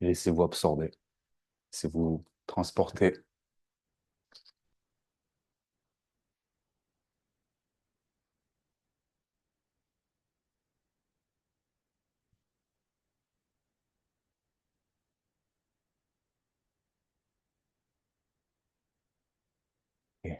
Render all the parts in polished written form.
Et laissez-vous absorber, laissez-vous transporter. Et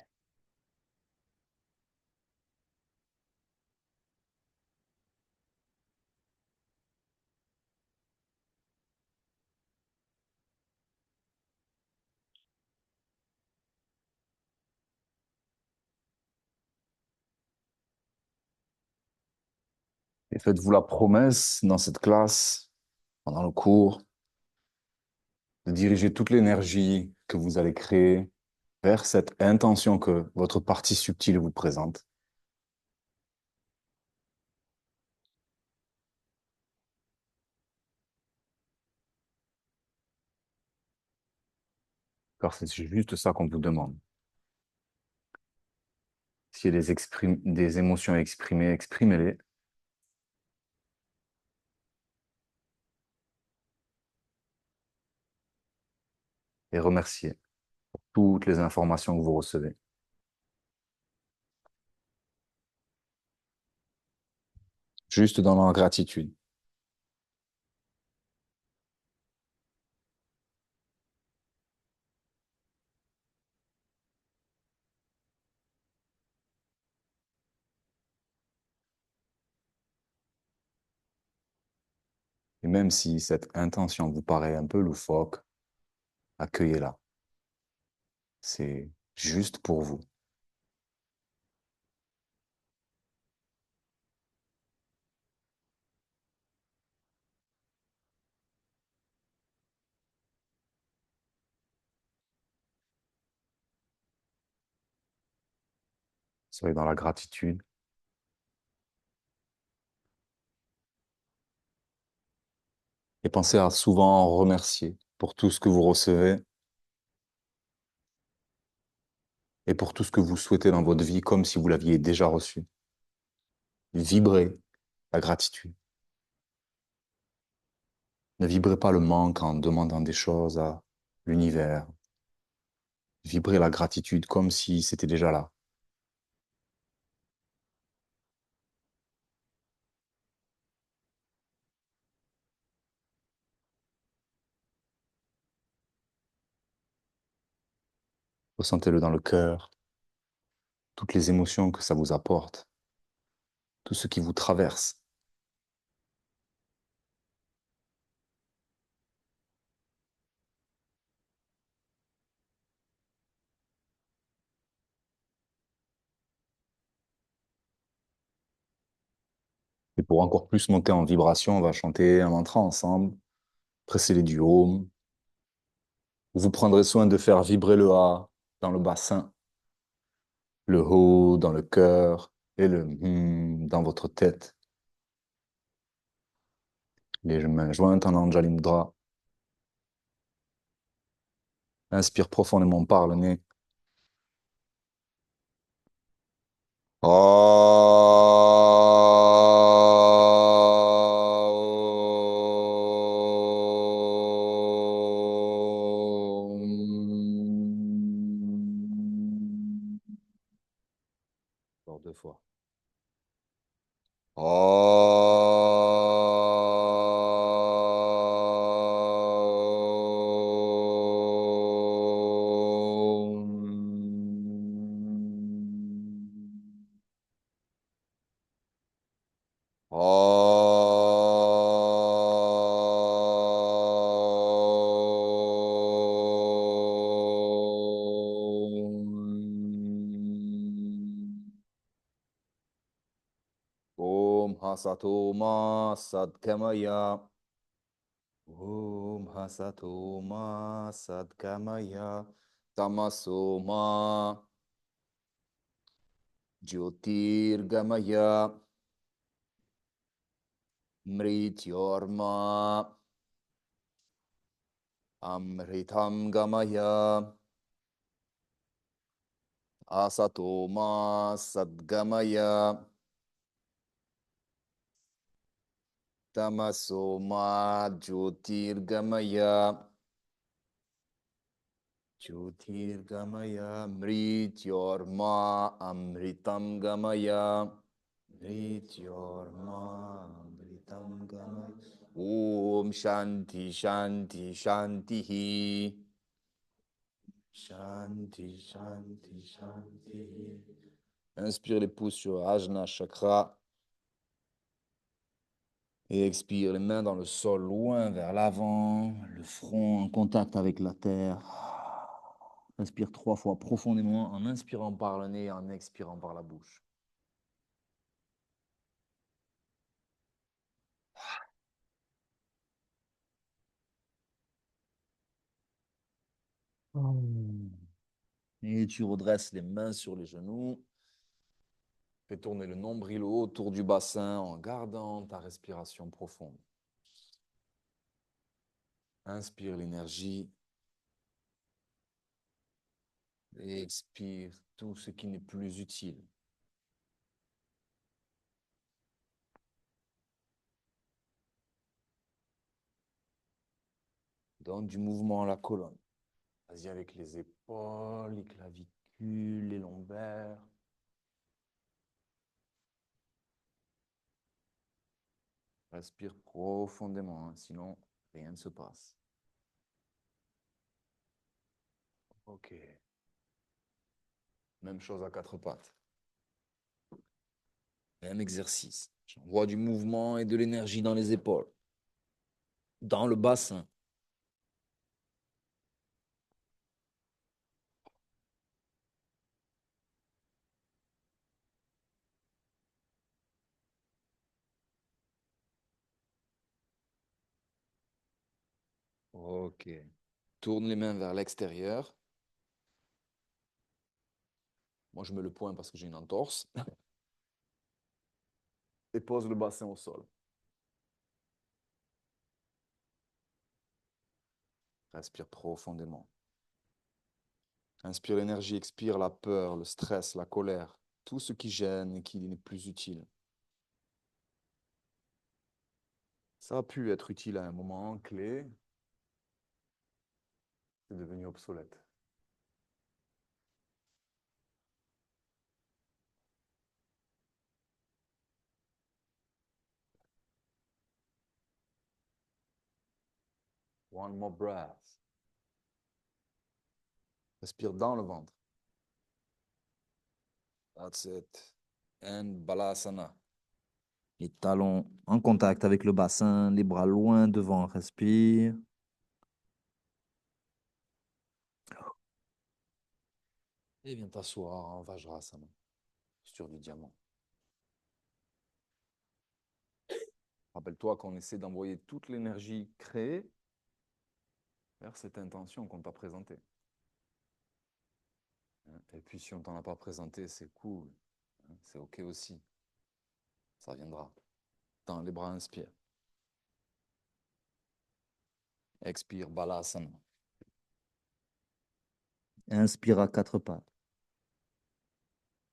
et faites-vous la promesse dans cette classe, pendant le cours, de diriger toute l'énergie que vous allez créer vers cette intention que votre partie subtile vous présente. Car c'est juste ça qu'on vous demande. S'il y a des émotions à exprimer, exprimez-les et remerciez toutes les informations que vous recevez. Juste dans la gratitude. Et même si cette intention vous paraît un peu loufoque, accueillez-la. C'est juste pour vous. Soyez dans la gratitude et pensez à souvent remercier pour tout ce que vous recevez et pour tout ce que vous souhaitez dans votre vie comme si vous l'aviez déjà reçu. Vibrez la gratitude. Ne vibrez pas le manque en demandant des choses à l'univers. Vibrez la gratitude comme si c'était déjà là. Ressentez-le dans le cœur, toutes les émotions que ça vous apporte, tout ce qui vous traverse. Et pour encore plus monter en vibration, on va chanter un mantra ensemble, précédé du Om. Vous prendrez soin de faire vibrer le A dans le bassin, le Ho dans le cœur et le dans votre tête. Les mains jointes en Anjali Mudra. Inspire profondément par le nez. Encore deux fois. Om Hasato Ma Sadgamaya. Om Hasato Ma Sadgamaya. Tamaso Ma Jyotirgamaya. Mrityorma Amritam Gamaya. Asato Ma Sadgamaya. Tamasoma Jyotirgamaya. Jyotirgamaya Mrityorma Amritam Gamaya. Mrityorma Amritam Gamaya. Om Shanti Shanti Shanti. Shanti Shanti Shanti. Inspire les pouces sur Ajna Chakra. Et expire les mains dans le sol, loin vers l'avant, le front en contact avec la terre. Inspire 3 fois profondément en inspirant par le nez et en expirant par la bouche. Et tu redresses les mains sur les genoux. Fais tourner le nombril autour du bassin en gardant ta respiration profonde. Inspire l'énergie et expire tout ce qui n'est plus utile. Donne du mouvement à la colonne. Vas-y avec les épaules, les clavicules, les lombaires. Respire profondément, hein, sinon rien ne se passe. Ok. Même chose à 4 pattes. Même exercice. J'envoie du mouvement et de l'énergie dans les épaules, dans le bassin. Ok. Tourne les mains vers l'extérieur. Moi, je mets le poing parce que j'ai une entorse. Et pose le bassin au sol. Respire profondément. Inspire l'énergie, expire la peur, le stress, la colère, tout ce qui gêne et qui n'est plus utile. Ça a pu être utile à un moment clé, c'est devenu obsolète. One more breath. Respire dans le ventre. That's it. And Balasana. Les talons en contact avec le bassin, les bras loin devant. Respire. Et viens t'asseoir en Vajrasana, sur du diamant. Rappelle-toi qu'on essaie d'envoyer toute l'énergie créée vers cette intention qu'on t'a présentée. Et puis si on t'en a pas présenté, c'est cool. C'est OK aussi. Ça viendra. Tends les bras, inspire. Expire, Balasana. Inspire à 4 pattes.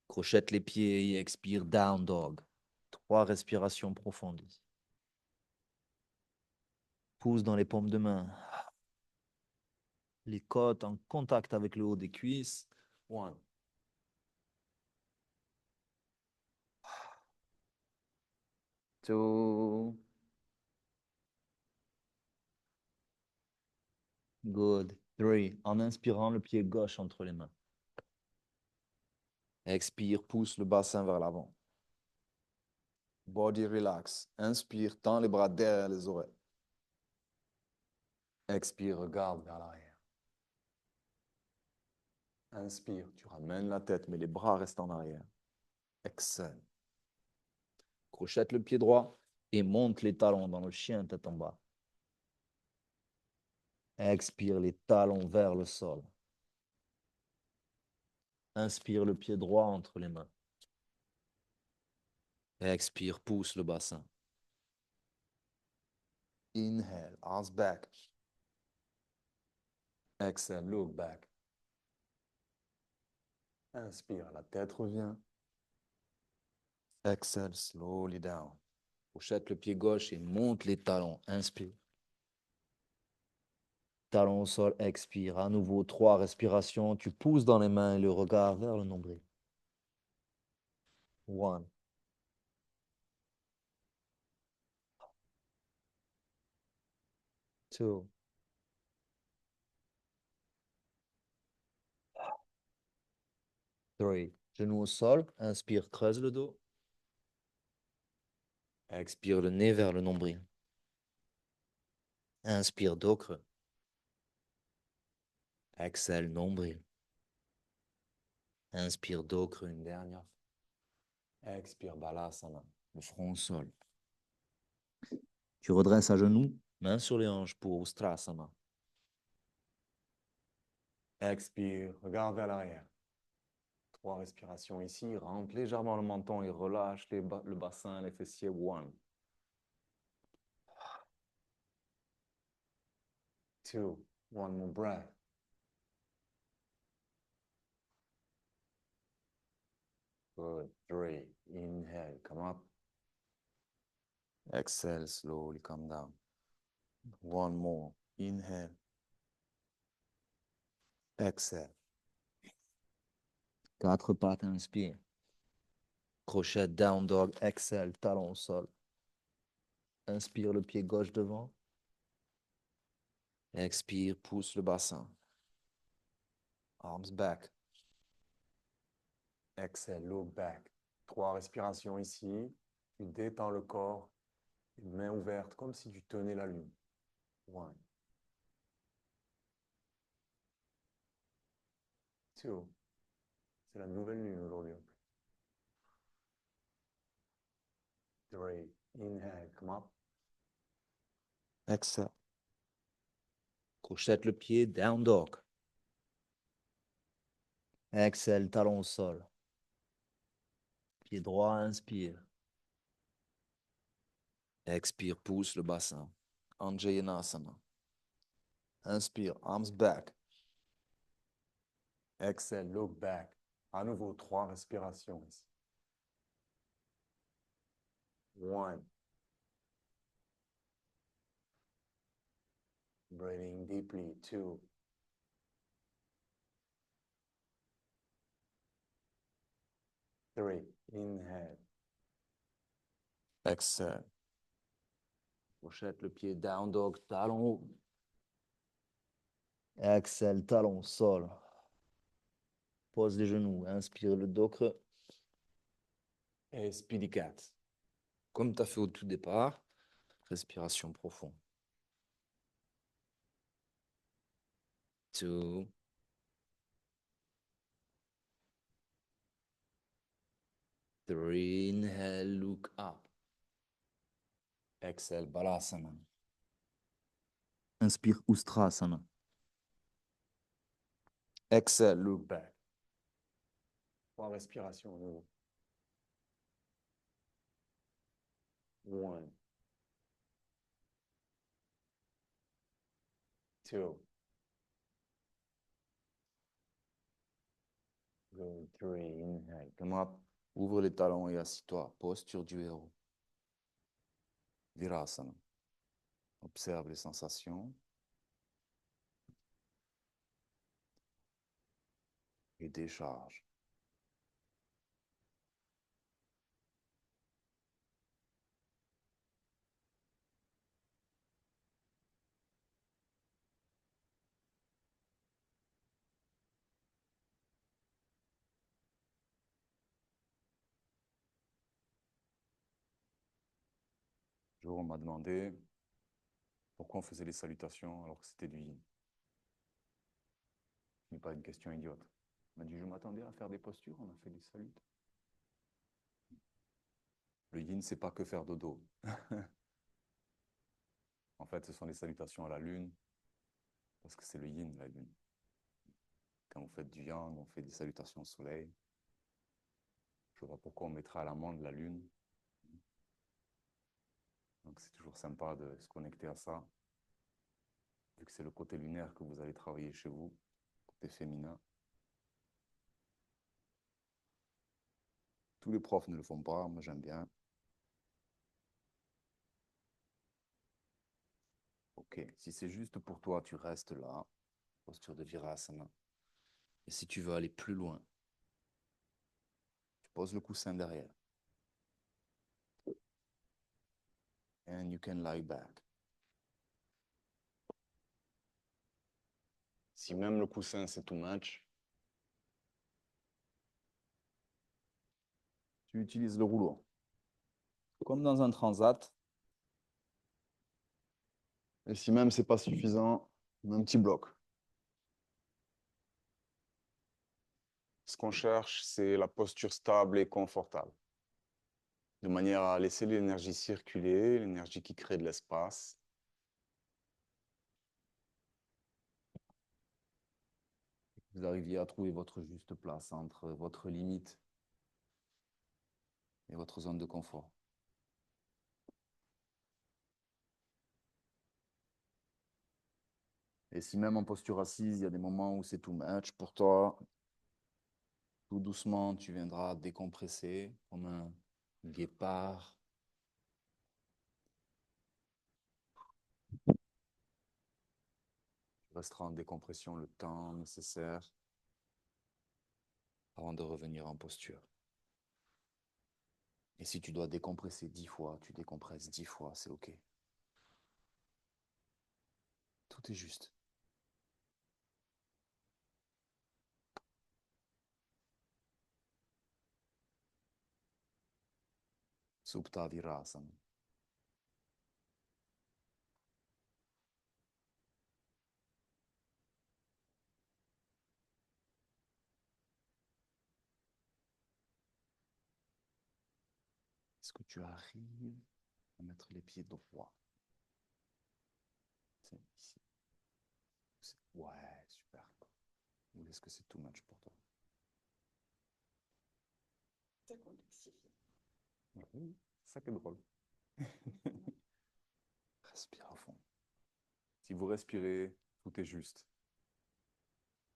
Crochette les pieds et expire, Down Dog. 3 respirations profondes. Pousse dans les paumes de main. Les côtes en contact avec le haut des cuisses. 1. 2. Good. 3. En inspirant, le pied gauche entre les mains. Expire, pousse le bassin vers l'avant. Body relax. Inspire, tends les bras derrière les oreilles. Expire, regarde vers l'arrière. Inspire, tu ramènes la tête, mais les bras restent en arrière. Exhale. Crochette le pied droit et monte les talons dans le chien tête en bas. Expire les talons vers le sol. Inspire le pied droit entre les mains. Expire, pousse le bassin. Inhale, arms back. Exhale, look back. Inspire, la tête revient. Exhale, slowly down. Pochette le pied gauche et monte les talons. Inspire. Talon au sol, expire. À nouveau, 3 respirations. Tu pousses dans les mains et le regard vers le nombril. 1, 2, 3. Genou au sol. Inspire, creuse le dos. Expire le nez vers le nombril. Inspire, dos creux. Exhale, nombril. Inspire, dos creux une dernière fois. Expire, balasana. Le front au sol. Tu redresses à genoux, main sur les hanches pour Ustrasana. Expire, regarde vers l'arrière. 3 respirations ici. Rentre légèrement le menton et relâche le bassin, les fessiers. 1, 2, one more breath. Good. 3, inhale, come up. Exhale, slowly come down. One more. Inhale. Exhale. 4 pattes, inspire. Crochet, down dog, exhale, talon au sol. Inspire le pied gauche devant. Expire, pousse le bassin. Arms back. Exhale, look back. 3 respirations ici. Tu détends le corps. Une main ouverte, comme si tu tenais la lune. 1, 2. C'est la nouvelle lune aujourd'hui. 3. Inhale, come up. Exhale. Crochette le pied, down dog. Exhale, talon au sol. Pied droit, inspire. Expire, pousse le bassin. Anjayanasana. Inspire, arms back. Exhale, look back. À nouveau, 3 respirations. 1. Breathing deeply. 2. 3. Inhale. Exhale. Pochette le pied, down dog, talon haut. Exhale, talon, sol. Pose les genoux, inspire le dos creux. Et speedy cat. Comme tu as fait au tout départ, respiration profonde. 2. 3. Inhale, look up. Exhale, balasana. Inspire, ustrasana. Exhale, look back. 3 respirations à nouveau. 1, 2. Go, 3. Inhale, come up. Ouvre les talons et assis-toi. Posture du héros. Virasana. Observe les sensations. Et décharge. Un jour, on m'a demandé pourquoi on faisait les salutations alors que c'était du yin. Ce n'est pas une question idiote. On m'a dit, je m'attendais à faire des postures, on a fait des saluts. Le yin, c'est pas que faire dodo. En fait, ce sont les salutations à la lune, parce que c'est le yin, la lune. Quand vous faites du yang, on fait des salutations au soleil. Je vois pourquoi on mettra à l'amande la lune. Donc c'est toujours sympa de se connecter à ça, vu que c'est le côté lunaire que vous allez travailler chez vous, côté féminin. Tous les profs ne le font pas, moi j'aime bien. Ok, si c'est juste pour toi, tu restes là, posture de Virasana. Et si tu veux aller plus loin, tu poses le coussin derrière. And you can lie back. Si même le coussin c'est too much, tu utilises le rouleau. Comme dans un transat. Et si même c'est pas suffisant, un petit bloc. Ce qu'on cherche, c'est la posture stable et confortable, de manière à laisser l'énergie circuler, l'énergie qui crée de l'espace. Vous arriviez à trouver votre juste place entre votre limite et votre zone de confort. Et si même en posture assise, il y a des moments où c'est too much pour toi, tout doucement, tu viendras décompresser comme un guépard. Tu resteras en décompression le temps nécessaire avant de revenir en posture. Et si tu dois décompresser 10 fois, tu décompresses 10 fois, c'est OK. Tout est juste. Supta Virasana. Est-ce que tu arrives à mettre les pieds droits? C'est ici. Ouais, super. Ou est-ce que c'est too much pour toi? Ça complexifie. Oui, c'est ça qui est drôle. Respire à fond. Si vous respirez, tout est juste.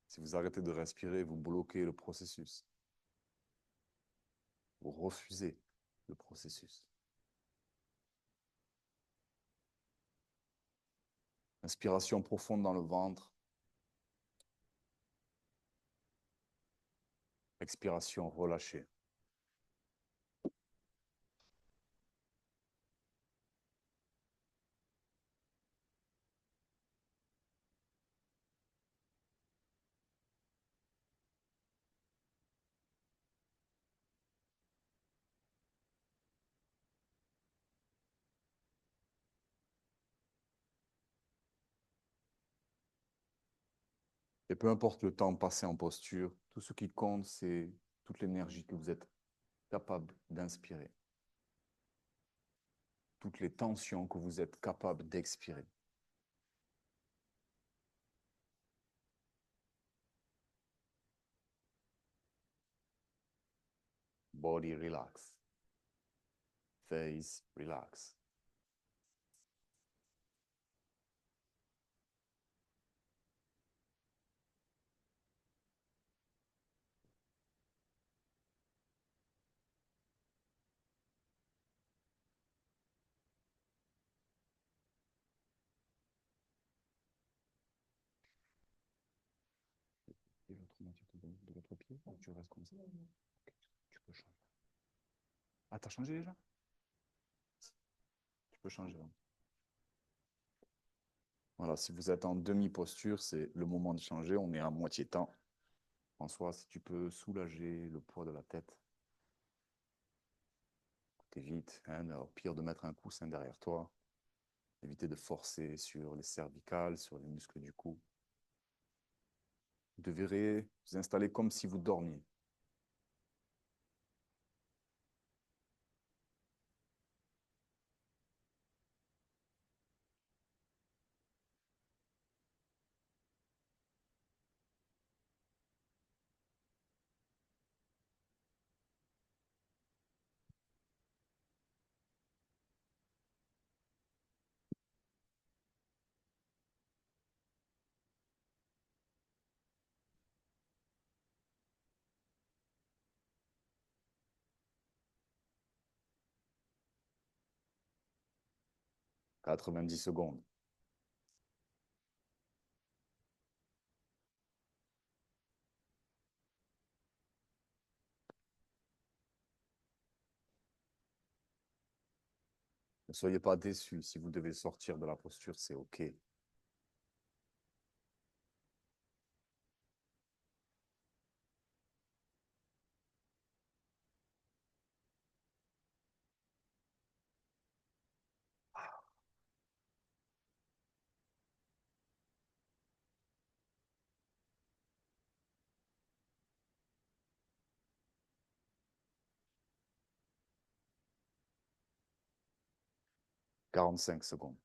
Si vous arrêtez de respirer, vous bloquez le processus. Vous refusez le processus. Inspiration profonde dans le ventre. Expiration relâchée. Et peu importe le temps passé en posture, tout ce qui compte, c'est toute l'énergie que vous êtes capable d'inspirer. Toutes les tensions que vous êtes capable d'expirer. Body relax. Face relax. Et l'autre moitié de l'autre pied, ou tu restes comme ça? Ok, tu peux changer. Ah, t'as changé déjà? Tu peux changer, hein. Voilà, si vous êtes en demi-posture, c'est le moment de changer. On est à moitié temps. François, si tu peux soulager le poids de la tête, t'évites, hein, au pire de mettre un coussin derrière toi. Évitez de forcer sur les cervicales, sur les muscles du cou. Vous devrez vous installer comme si vous dormiez. 90 secondes. Ne soyez pas déçus. Si vous devez sortir de la posture, c'est OK. 45 secondes.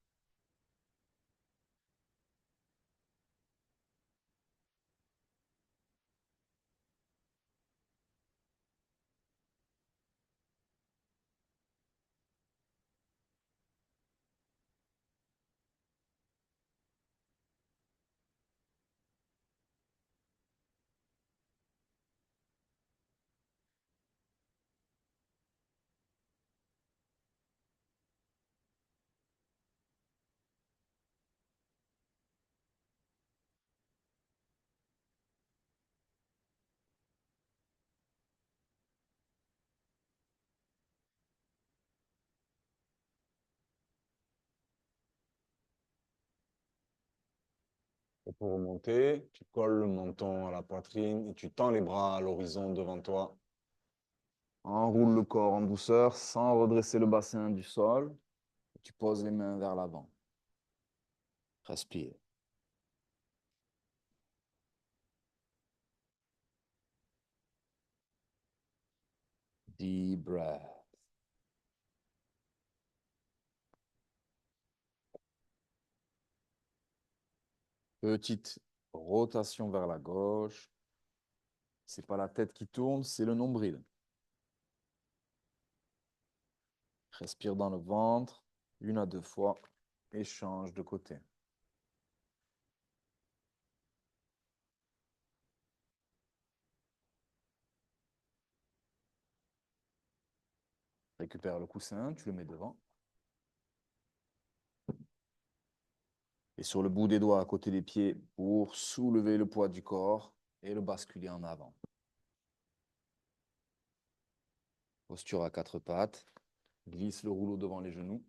Et pour remonter, tu colles le menton à la poitrine et tu tends les bras à l'horizon devant toi. Enroule le corps en douceur sans redresser le bassin du sol. Tu poses les mains vers l'avant. Respire. Deep breath. Petite rotation vers la gauche. C'est pas la tête qui tourne, c'est le nombril. Respire dans le ventre, 1 à 2 fois, et change de côté. Récupère le coussin, tu le mets devant. Et sur le bout des doigts à côté des pieds pour soulever le poids du corps et le basculer en avant. Posture à 4 pattes. Glisse le rouleau devant les genoux.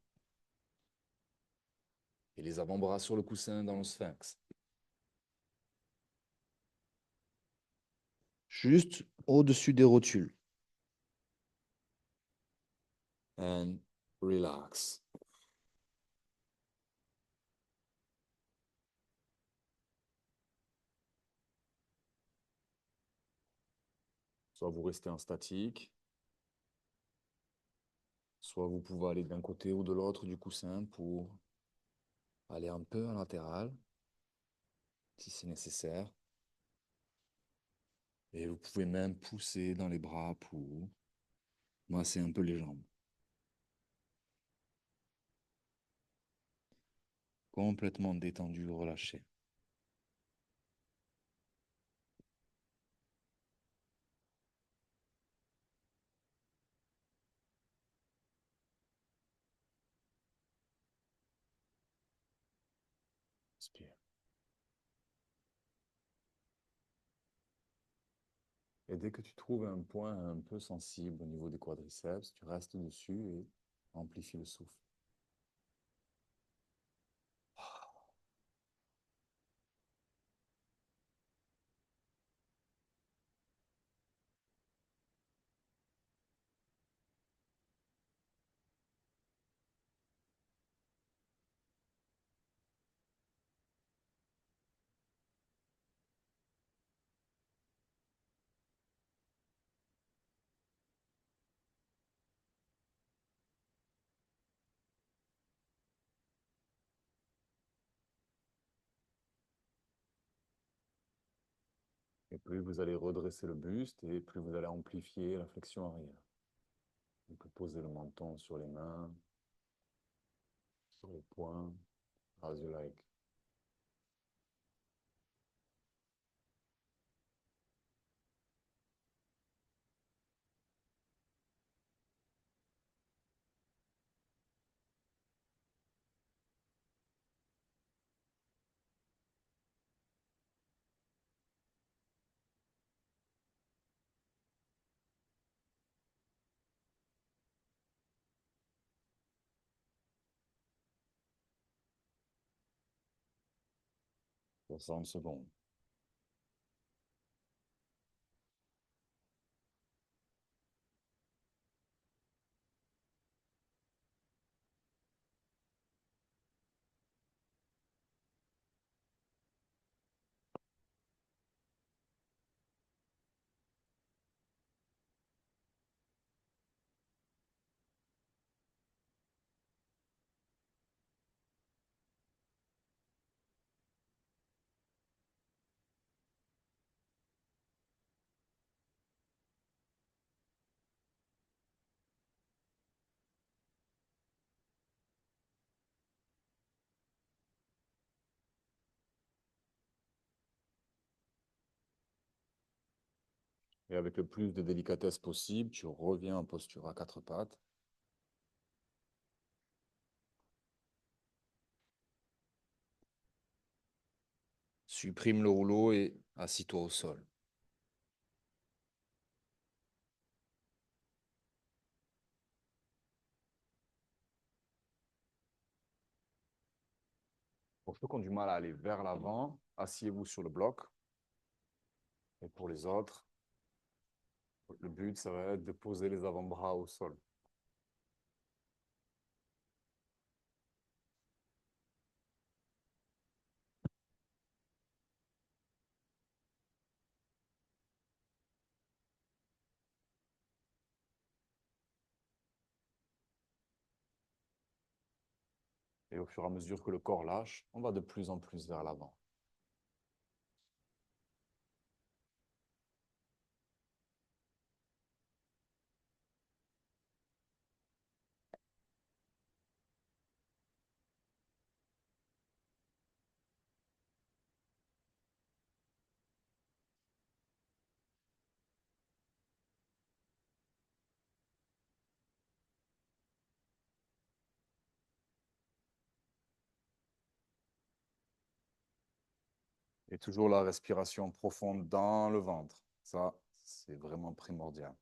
Et les avant-bras sur le coussin dans le sphinx. Juste au-dessus des rotules. And relax. Soit vous restez en statique, soit vous pouvez aller d'un côté ou de l'autre du coussin pour aller un peu en latéral, si c'est nécessaire. Et vous pouvez même pousser dans les bras pour masser un peu les jambes. Complètement détendu, relâché. Inspire. Et dès que tu trouves un point un peu sensible au niveau des quadriceps, tu restes dessus et amplifie le souffle. Et plus vous allez redresser le buste et plus vous allez amplifier la flexion arrière. On peut poser le menton sur les mains, sur les poings, as you like. 60 secondes. Et avec le plus de délicatesse possible, tu reviens en posture à quatre pattes. Supprime le rouleau et assis-toi au sol. Pour ceux qui ont du mal à aller vers l'avant, asseyez-vous sur le bloc. Et pour les autres, le but, ça va être de poser les avant-bras au sol. Et au fur et à mesure que le corps lâche, on va de plus en plus vers l'avant. Et toujours la respiration profonde dans le ventre. Ça, c'est vraiment primordial.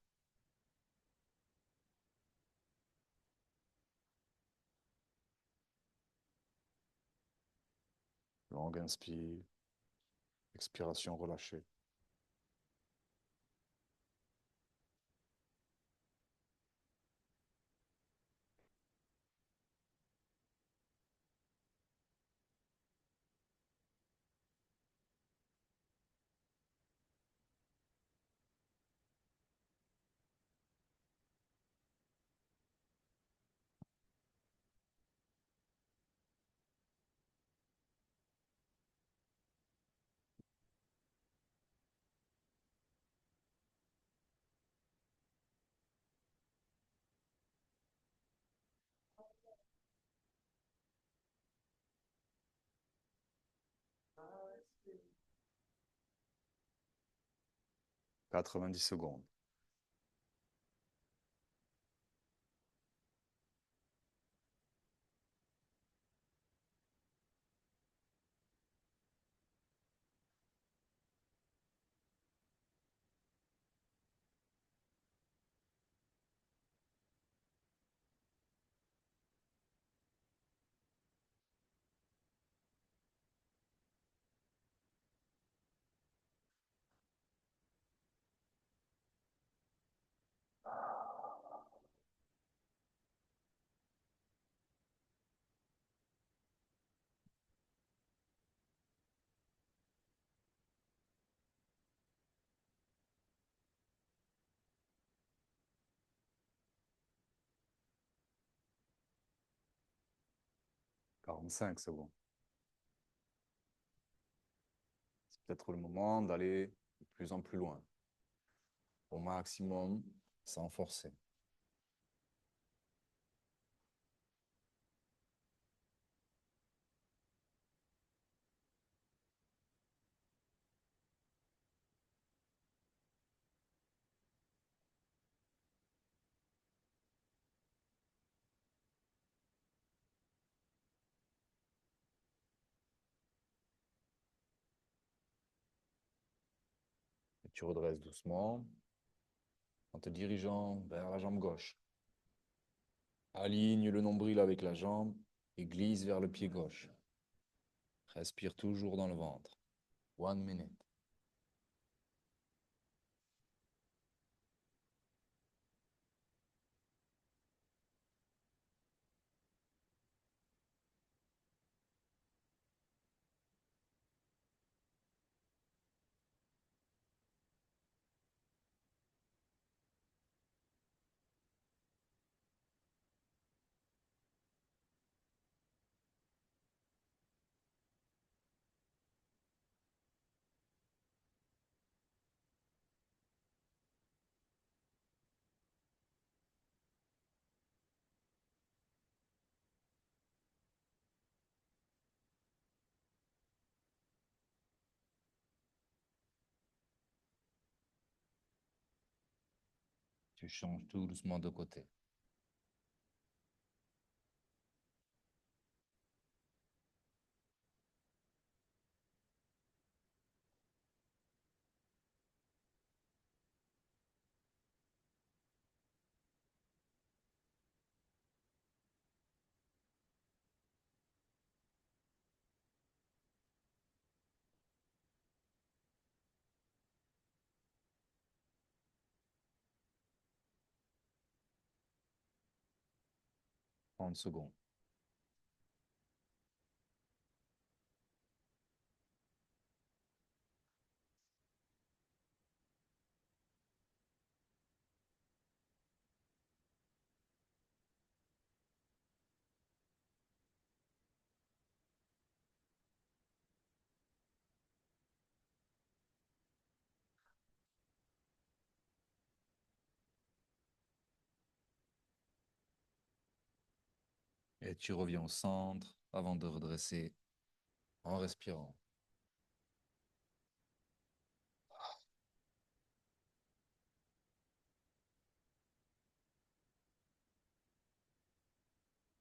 Longue inspire, expiration relâchée. 90 secondes. « 45 secondes. C'est peut-être le moment d'aller de plus en plus loin. Au maximum, sans forcer. Et tu redresses doucement en te dirigeant vers la jambe gauche. Aligne le nombril avec la jambe et glisse vers le pied gauche. Respire toujours dans le ventre. 1 minute. Tu changes tout doucement de côté. Trente secondes. Et tu reviens au centre avant de redresser en respirant.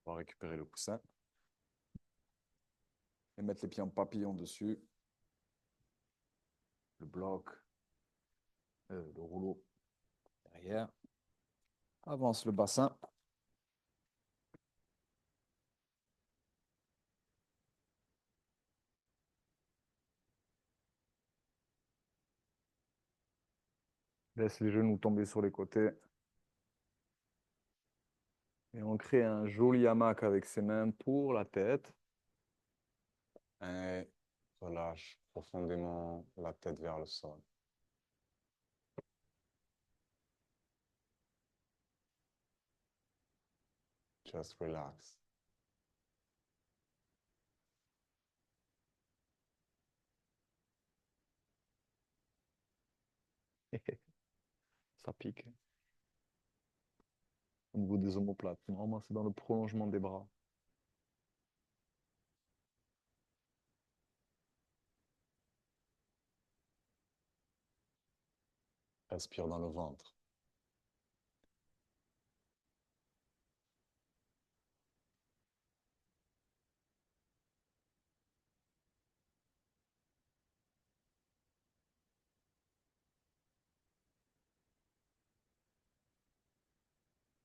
On va récupérer le coussin et mettre les pieds en papillon dessus. Le bloc, le rouleau derrière. Avance le bassin. Laisse les genoux tomber sur les côtés. Et on crée un joli hamac avec ses mains pour la tête. Et relâche profondément la tête vers le sol. Just relax. Ça pique. Au niveau des omoplates. Normalement, c'est dans le prolongement des bras. Respire dans le ventre.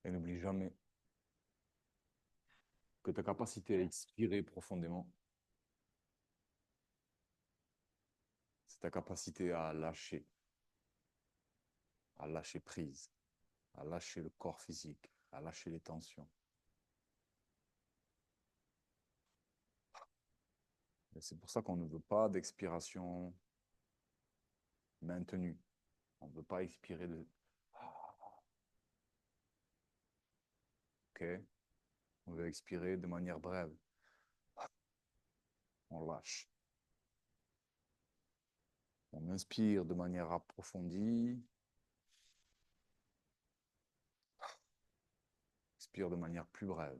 Et n'oublie jamais que ta capacité à expirer profondément, c'est ta capacité à lâcher prise, à lâcher le corps physique, à lâcher les tensions. Et c'est pour ça qu'on ne veut pas d'expiration maintenue. On ne veut pas expirer de... OK? On veut expirer de manière brève. On lâche. On inspire de manière approfondie. Expire de manière plus brève.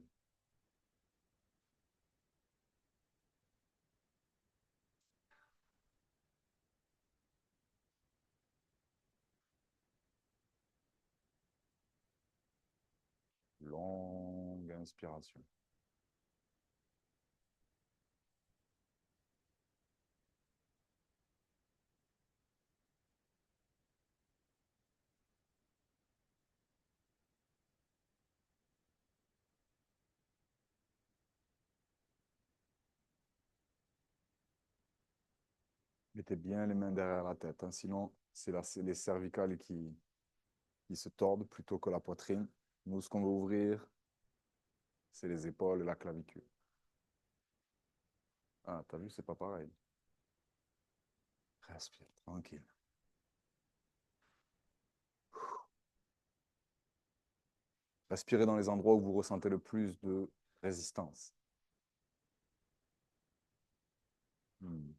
Longue inspiration. Mettez bien les mains derrière la tête, hein, sinon c'est les cervicales qui se tordent plutôt que la poitrine. Nous, ce qu'on veut ouvrir, c'est les épaules et la clavicule. Ah, t'as vu, c'est pas pareil. Respire, tranquille. Respirez dans les endroits où vous ressentez le plus de résistance. Hmm.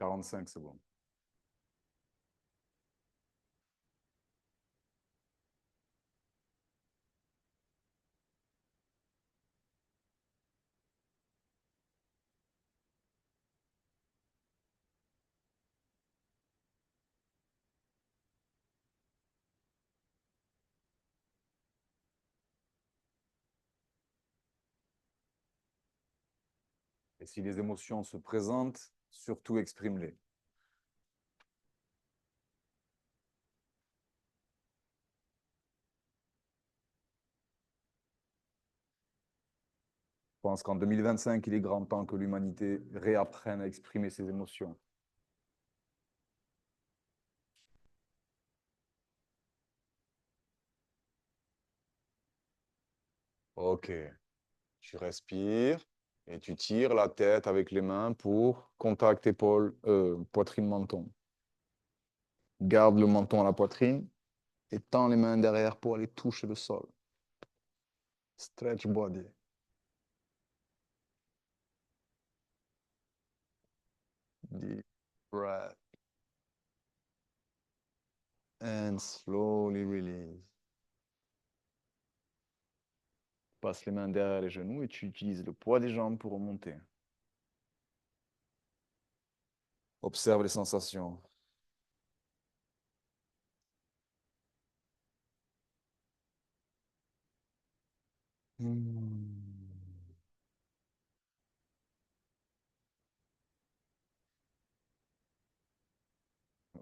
45, c'est bon. Et si les émotions se présentent, surtout exprime-les. Je pense qu'en 2025, il est grand temps que l'humanité réapprenne à exprimer ses émotions. Ok. Tu respires et tu tires la tête avec les mains pour contact épaule, poitrine-menton. Garde le menton à la poitrine et tends les mains derrière pour aller toucher le sol. Stretch body. Deep breath. And slowly release. Passe les mains derrière les genoux et tu utilises le poids des jambes pour remonter. Observe les sensations.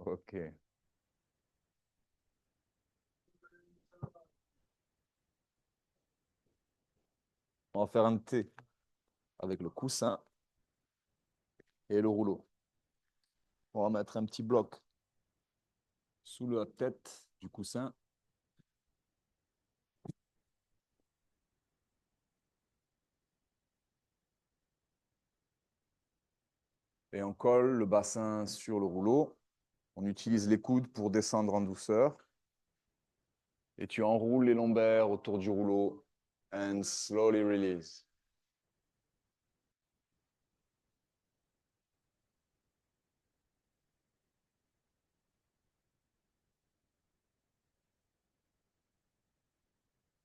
Ok. On va faire un T avec le coussin et le rouleau. On va mettre un petit bloc sous la tête du coussin. Et on colle le bassin sur le rouleau. On utilise les coudes pour descendre en douceur. Et tu enroules les lombaires autour du rouleau. And slowly release.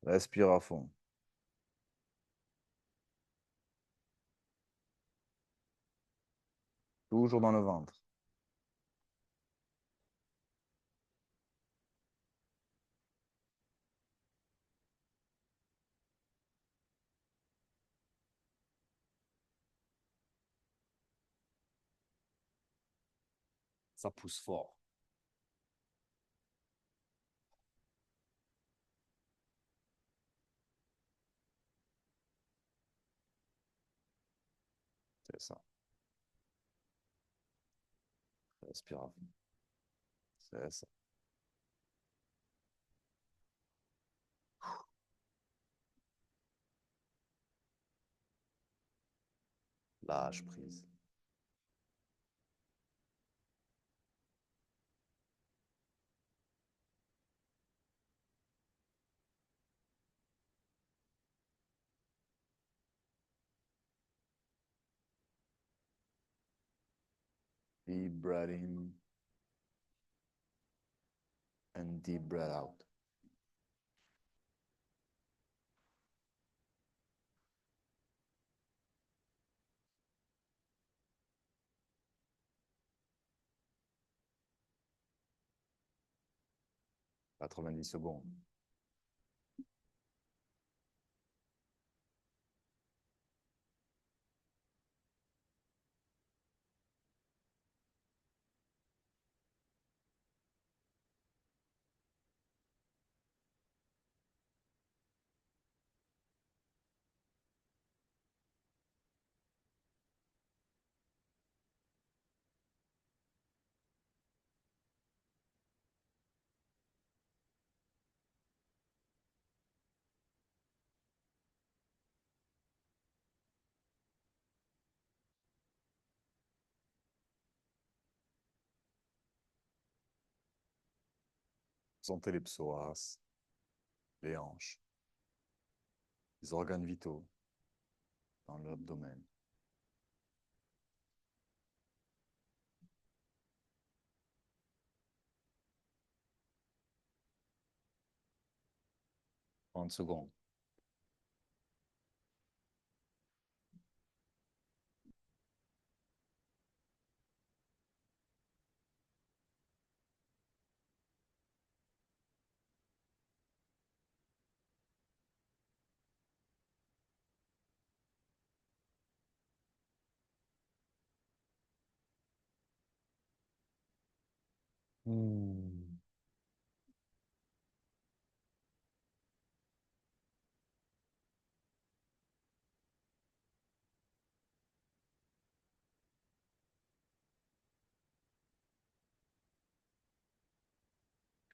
Respire à fond. Toujours dans le ventre. Ça pousse fort. C'est ça. Respire à fond. C'est ça. Lâche prise. Deep breath in and deep breath out. « 90 secondes. Sentez les psoas, les hanches, les organes vitaux dans l'abdomen. En secondes. Hmm.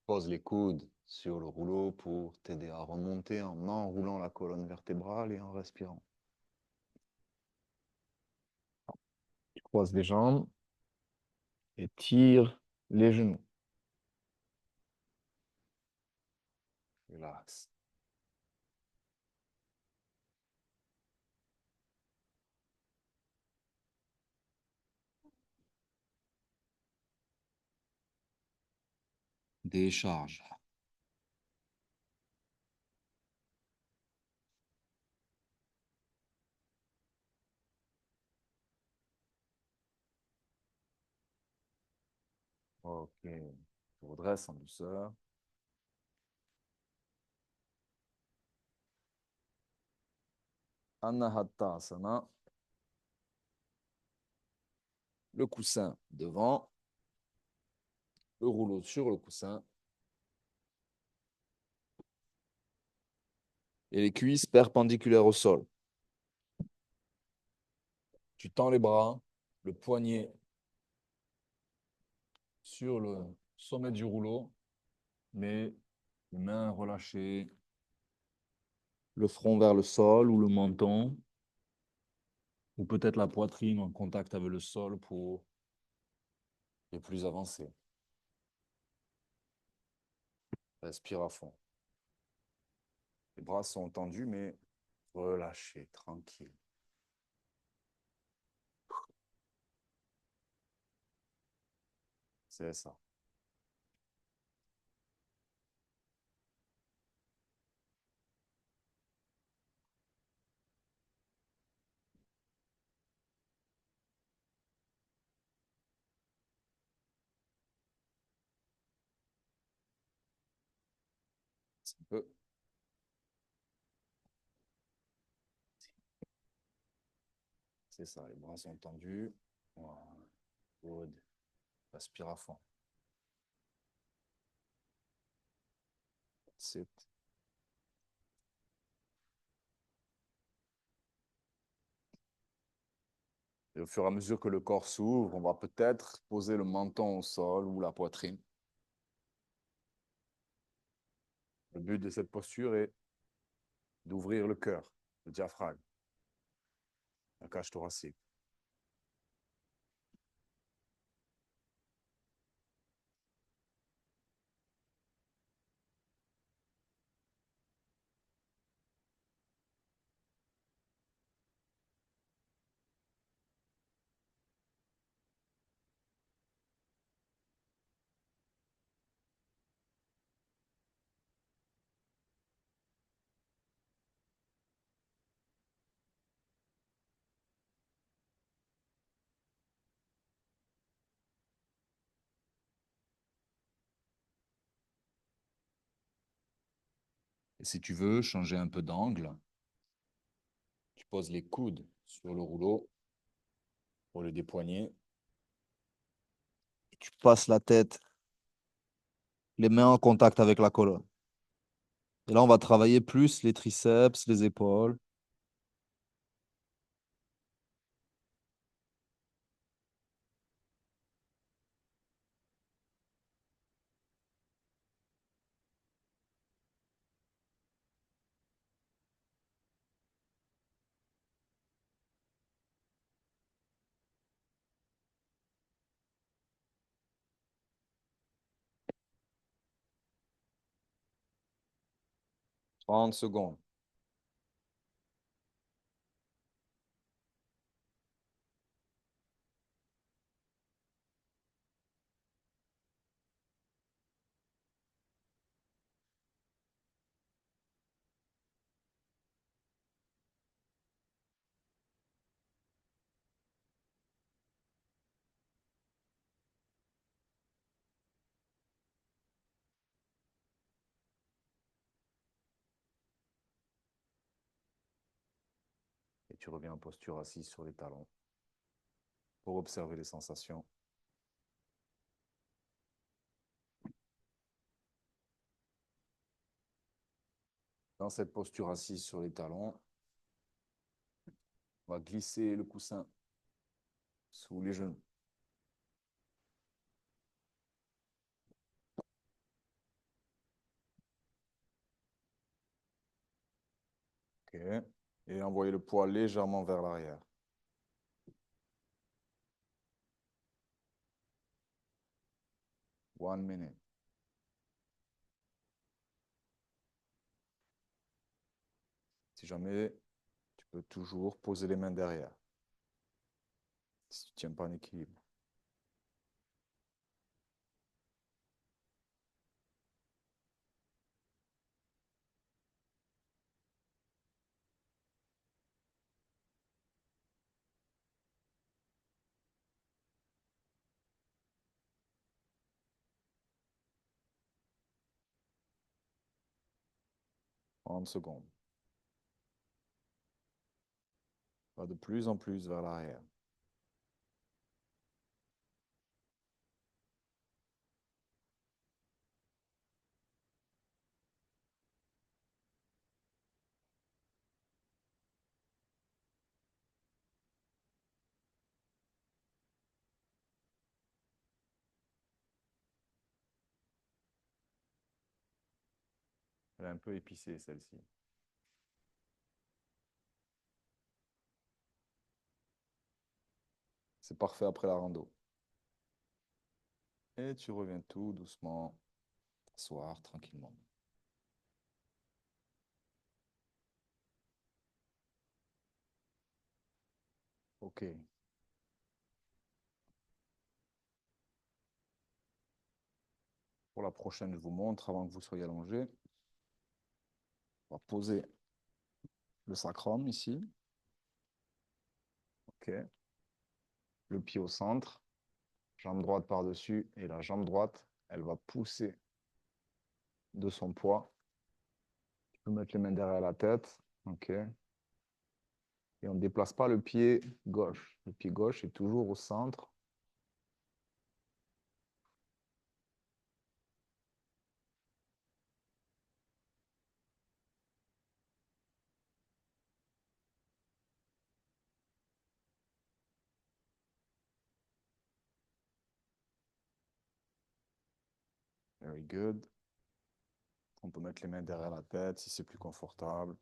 Pose les coudes sur le rouleau pour t'aider à remonter en enroulant la colonne vertébrale et en respirant. Tu croises les jambes et tire les genoux. Relax. Décharge. Ok. Tu redresses en douceur. Anahata-asana. Le coussin devant. Le rouleau sur le coussin. Et les cuisses perpendiculaires au sol. Tu tends les bras, le poignet sur le sommet du rouleau, mais les mains relâchées, le front vers le sol ou le menton, ou peut-être la poitrine en contact avec le sol pour les plus avancés. Respire à fond. Les bras sont tendus, mais relâchés, tranquilles. C'est ça. C'est un peu. C'est ça, les bras sont tendus. Voilà. Good. Respire à fond. C'est Et au fur et à mesure que le corps s'ouvre, on va peut-être poser le menton au sol ou la poitrine. Le but de cette posture est d'ouvrir le cœur, le diaphragme, la cage thoracique. Et si tu veux changer un peu d'angle, tu poses les coudes sur le rouleau pour le dépoigner. Et tu passes la tête, les mains en contact avec la colonne. Et là, on va travailler plus les triceps, les épaules. 30 secondes. Et tu reviens en posture assise sur les talons pour observer les sensations. Dans cette posture assise sur les talons, on va glisser le coussin sous les genoux. OK. Et envoyer le poids légèrement vers l'arrière. One minute. Si jamais, tu peux toujours poser les mains derrière. Si tu ne tiens pas en équilibre. En secondes. Va de plus en plus vers l'arrière. Elle est un peu épicée, celle-ci. C'est parfait après la rando. Et tu reviens tout doucement t'asseoir tranquillement. OK. Pour la prochaine, je vous montre avant que vous soyez allongé. On va poser le sacrum ici. OK. Le pied au centre. Jambe droite par-dessus. Et la jambe droite, elle va pousser de son poids. Tu peux mettre les mains derrière la tête. OK. Et on ne déplace pas le pied gauche. Le pied gauche est toujours au centre. Very good. On peut mettre les mains derrière la tête si c'est plus confortable.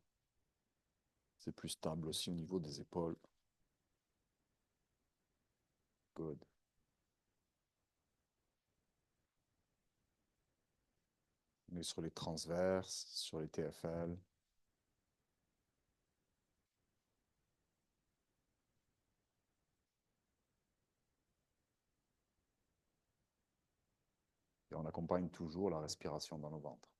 C'est plus stable aussi au niveau des épaules. Good. On est sur les transverses, sur les TFL. Et on accompagne toujours la respiration dans le ventre.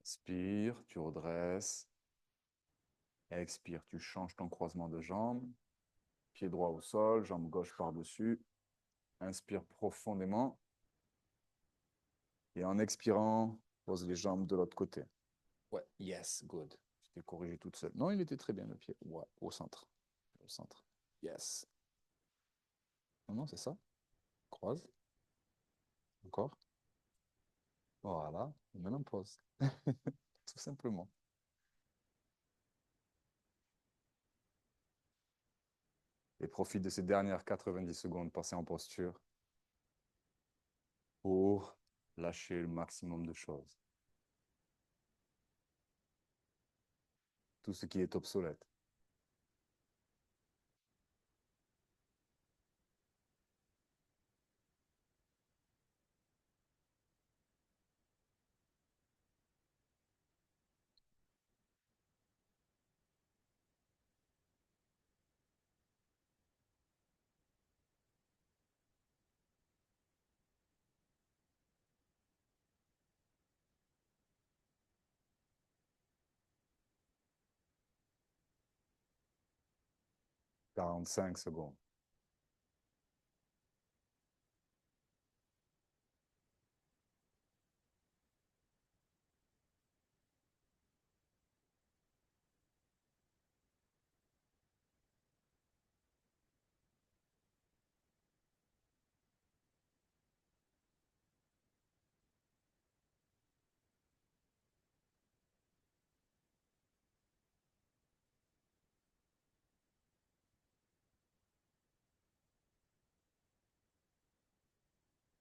Inspire, tu redresses. Expire, tu changes ton croisement de jambes. Pied droit au sol, jambe gauche par-dessus. Inspire profondément. Et en expirant, pose les jambes de l'autre côté. Ouais, yes, good. Je t'ai corrigé toute seule. Non, il était très bien le pied. Ouais, au centre. Au centre. Yes. Non, non, c'est ça. Croise. Encore. Voilà. Et maintenant, pose. Tout simplement. Et profite de ces dernières 90 secondes passées en posture pour lâcher le maximum de choses. Tout ce qui est obsolète. 45 secondes.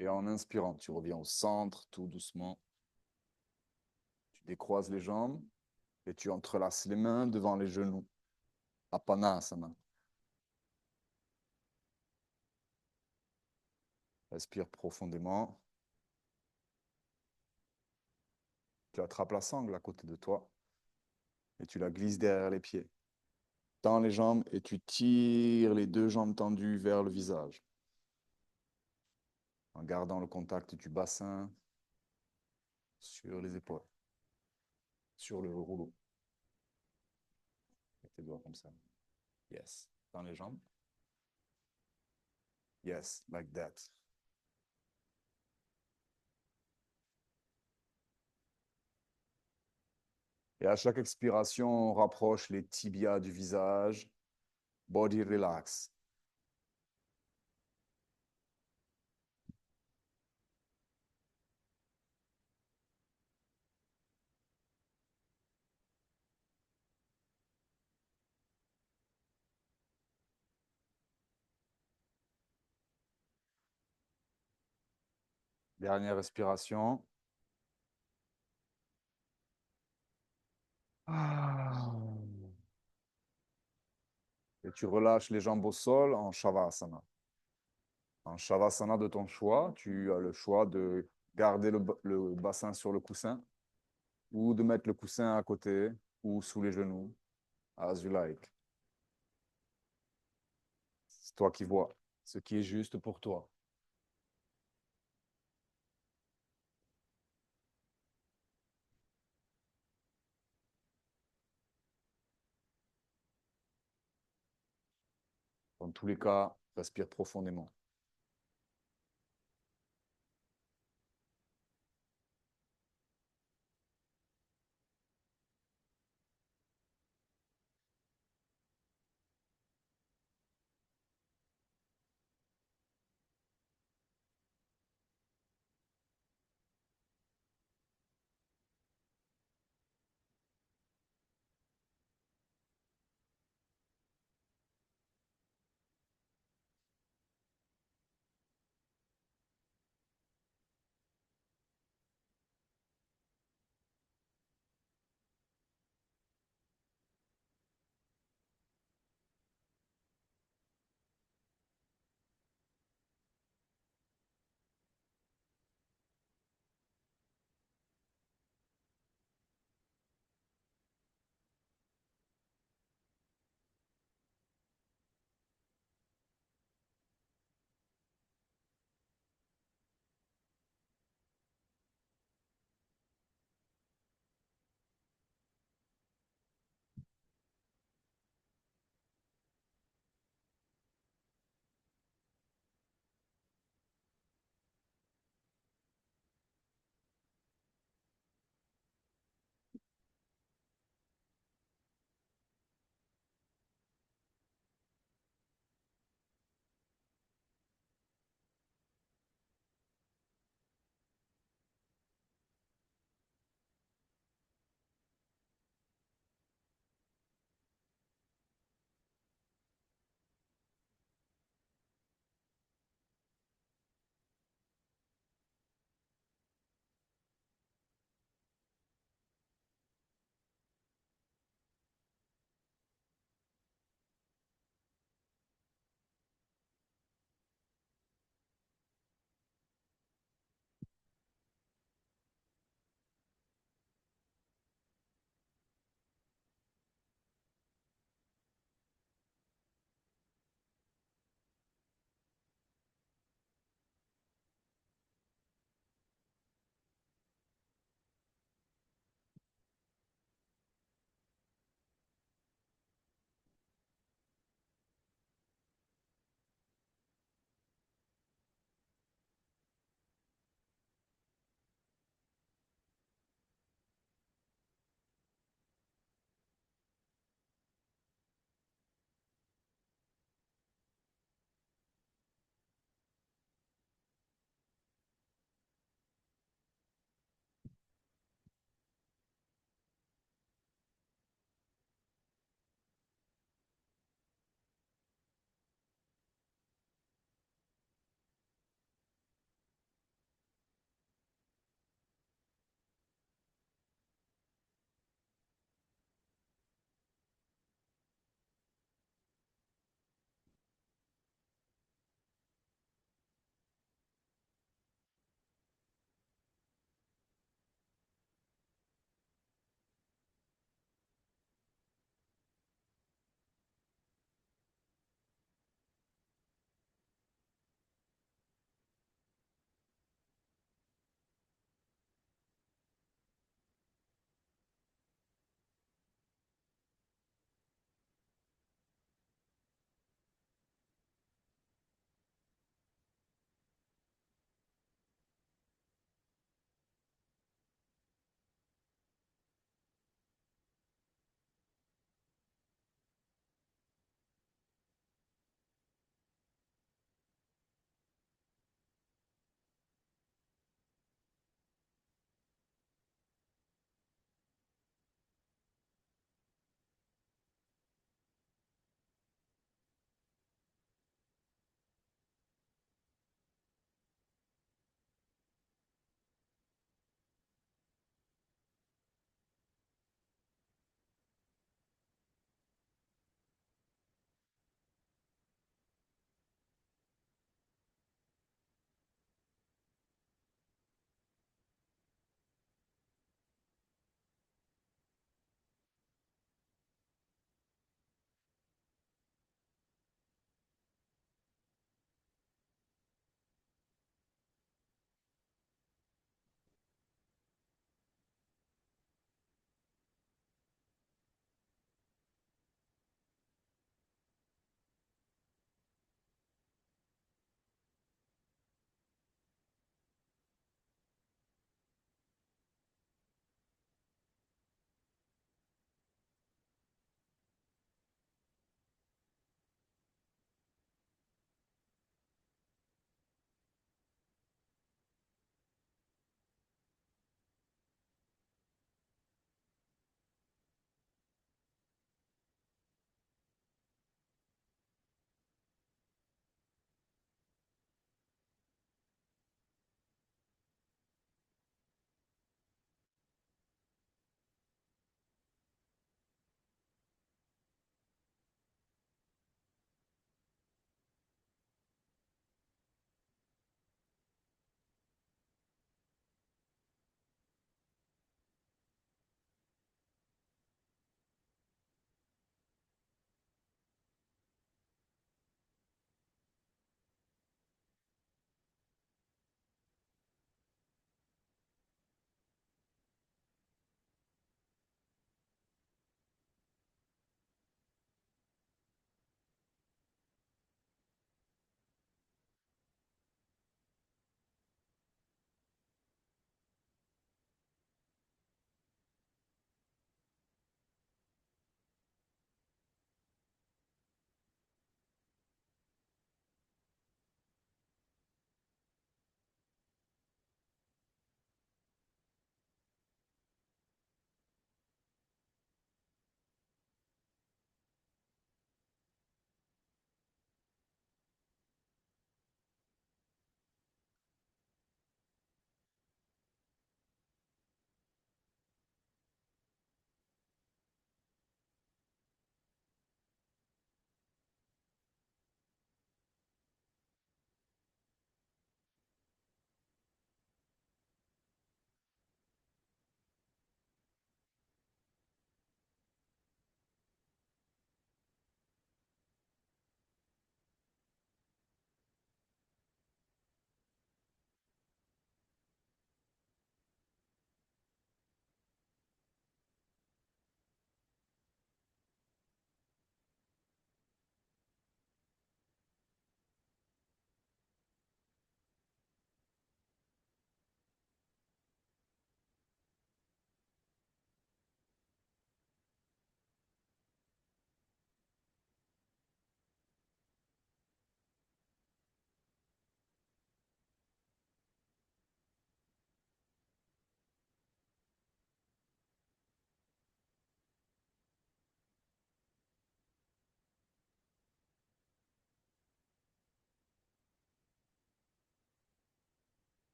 Et en inspirant, tu reviens au centre tout doucement. Tu décroises les jambes et tu entrelaces les mains devant les genoux. Apanasana. Respire profondément. Tu attrapes la sangle à côté de toi et tu la glisses derrière les pieds. Tends les jambes et tu tires les deux jambes tendues vers le visage. En gardant le contact du bassin sur les épaules, sur le rouleau. Avec tes doigts comme ça. Yes. Tends les jambes. Yes, like that. Et à chaque expiration, on rapproche les tibias du visage. Body relax. Dernière respiration. Ah. Et tu relâches les jambes au sol en Shavasana. En Shavasana de ton choix, tu as le choix de garder le bassin sur le coussin ou de mettre le coussin à côté ou sous les genoux, as you like. C'est toi qui vois ce qui est juste pour toi. Dans tous les cas, respire profondément.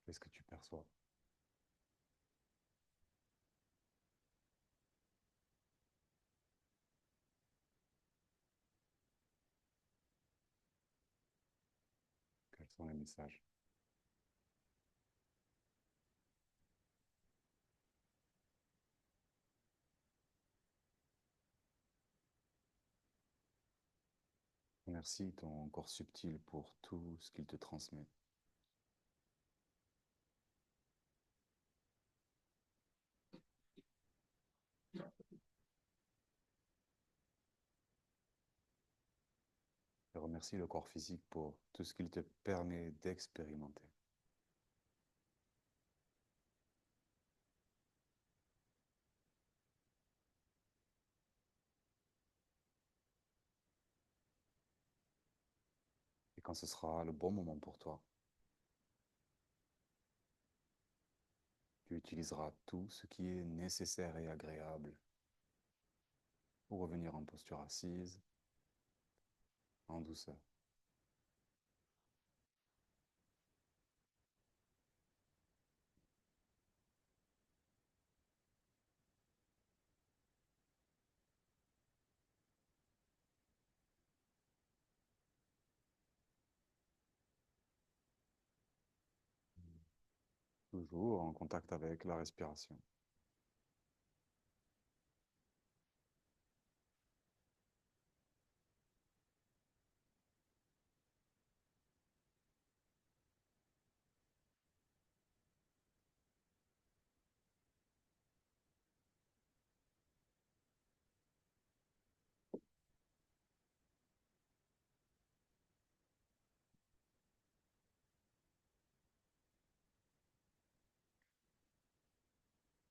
Qu'est-ce que tu perçois? Quels sont les messages? Merci ton corps subtil pour tout ce qu'il te transmet. Et remercie le corps physique pour tout ce qu'il te permet d'expérimenter. Et quand ce sera le bon moment pour toi, tu utiliseras tout ce qui est nécessaire et agréable pour revenir en posture assise, en douceur. Toujours en contact avec la respiration.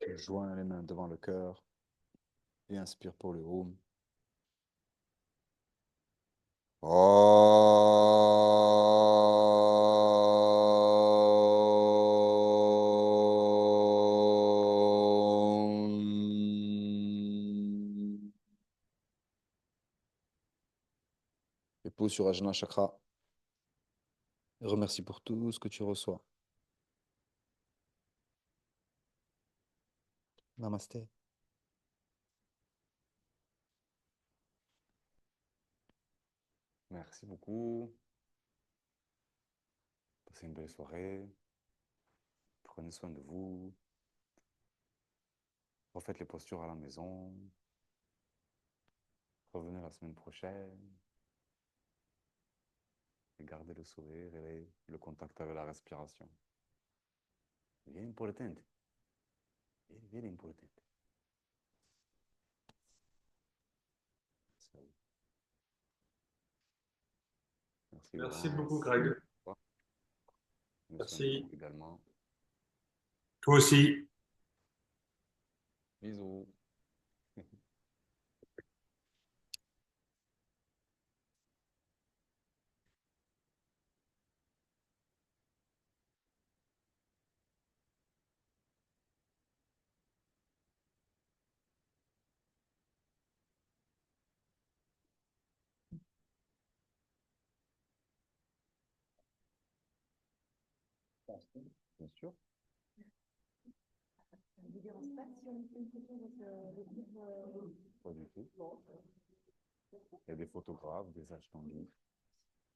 Tu joins les mains devant le cœur et inspire pour le home. Et pose sur Ajna Chakra. Et remercie pour tout ce que tu reçois. Namasté. Merci beaucoup. Passez une belle soirée. Prenez soin de vous. Refaites les postures à la maison. Revenez la semaine prochaine. Et gardez le sourire et le contact avec la respiration. Bien important. Very important. Merci Merci Laurence. beaucoup, Greg. Prenez soin de Merci. vous également. Toi aussi. Bisous. Bien sûr. Ça ne vous dérange pas si on fait une photo avec le groupe Pas du tout. Il y a des photographes, des achetants.